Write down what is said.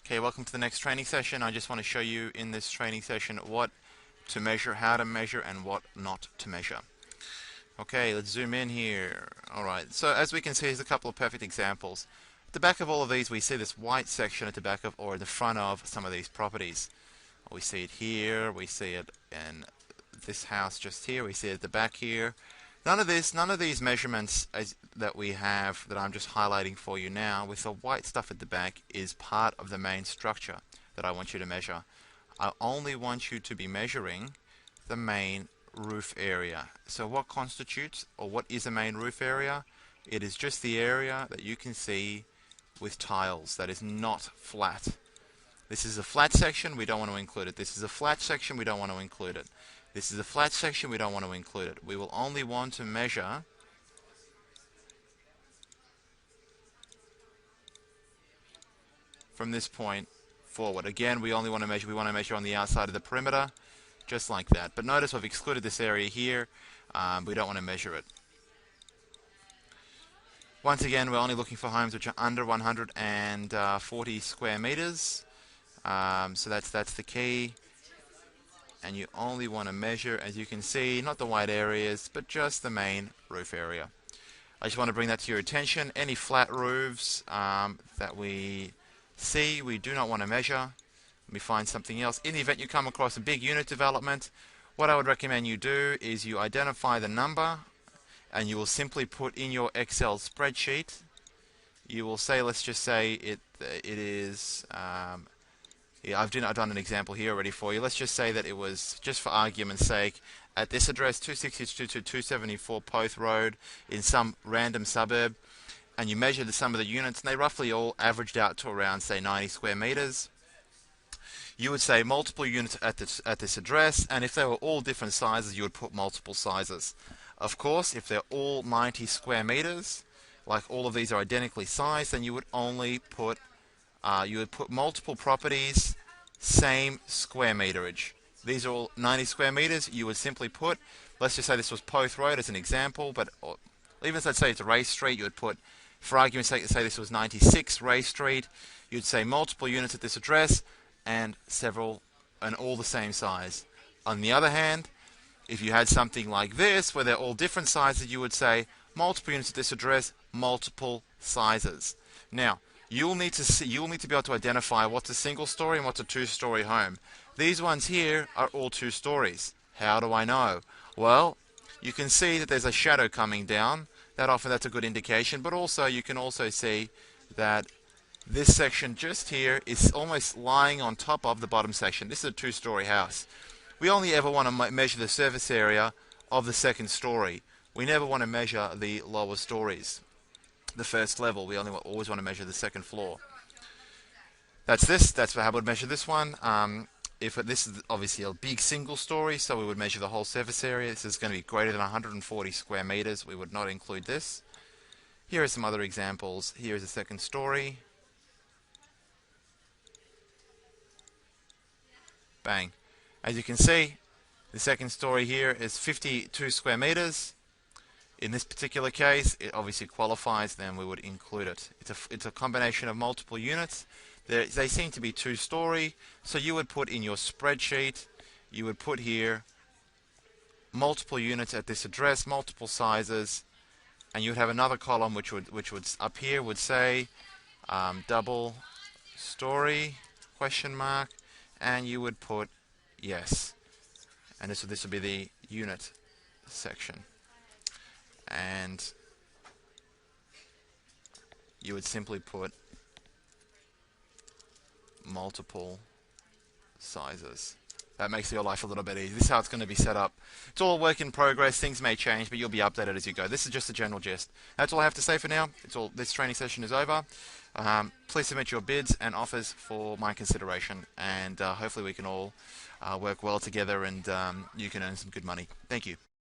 Okay, welcome to the next training session. I just want to show you in this training session what to measure, how to measure, and what not to measure. Okay, let's zoom in here. Alright, so as we can see, here's a couple of perfect examples. At the back of all of these, we see this white section at the back of, or in the front of, some of these properties. We see it here, we see it in this house just here, we see it at the back here. None of these measurements that we have, that I'm just highlighting for you now, with the white stuff at the back, is part of the main structure that I want you to measure. I only want you to be measuring the main roof area. So what constitutes, or what is a main roof area? It is just the area that you can see with tiles that is not flat. This is a flat section, we don't want to include it. This is a flat section, we don't want to include it. This is a flat section, we don't want to include it. We will only want to measure from this point forward. Again, we want to measure on the outside of the perimeter, just like that. But notice we've excluded this area here. We don't want to measure it. Once again, we're only looking for homes which are under 140 square meters. So that's the key. And you only want to measure, as you can see, not the white areas, but just the main roof area. I just want to bring that to your attention. Any flat roofs that we see, we do not want to measure. Let me find something else. In the event you come across a big unit development, what I would recommend you do is you identify the number, and you will simply put in your Excel spreadsheet. You will say, let's just say it is. Yeah, I've done an example here already for you. Let's just say that it was, just for argument's sake, at this address 260-274 Poth Road in some random suburb, and you measured some of the units, and they roughly all averaged out to around, say, 90 square meters. You would say multiple units at this address, and if they were all different sizes, you would put multiple sizes. Of course, if they're all 90 square meters, like all of these are identically sized, then you would only put multiple properties, same square meterage. These are all 90 square meters. You would simply put, let's just say this was Poth Road as an example, but even let's say it's Ray Street, you would put, for argument's sake, say this was 96 Ray Street, you'd say multiple units at this address and all the same size. On the other hand, if you had something like this, where they're all different sizes, you would say multiple units at this address, multiple sizes. Now, you'll need to be able to identify what's a single story and what's a two-story home. These ones here are all 2 stories. How do I know? Well, you can see that there's a shadow coming down. That's a good indication. But also, you can also see that this section just here is almost lying on top of the bottom section. This is a 2-story house. We only ever want to measure the surface area of the second story. We never want to measure the lower stories. The first level, we always want to measure the second floor. That's how we would measure this one. This is obviously a big single story, so we would measure the whole surface area. This is going to be greater than 140 square meters. We would not include this. Here are some other examples. Here is the second story. Bang. As you can see, the second story here is 52 square meters. In this particular case, it obviously qualifies, then we would include it. It's a combination of multiple units. They seem to be 2-story, so you would put in your spreadsheet, you would put here multiple units at this address, multiple sizes, and you would have another column which would up here would say double story ? And you would put yes, and this would be the unit section. And you would simply put multiple sizes. That makes your life a little bit easier. This is how it's going to be set up. It's all work in progress. Things may change, but you'll be updated as you go. This is just a general gist. That's all I have to say for now. This training session is over. Please submit your bids and offers for my consideration, and hopefully we can all work well together, and you can earn some good money. Thank you.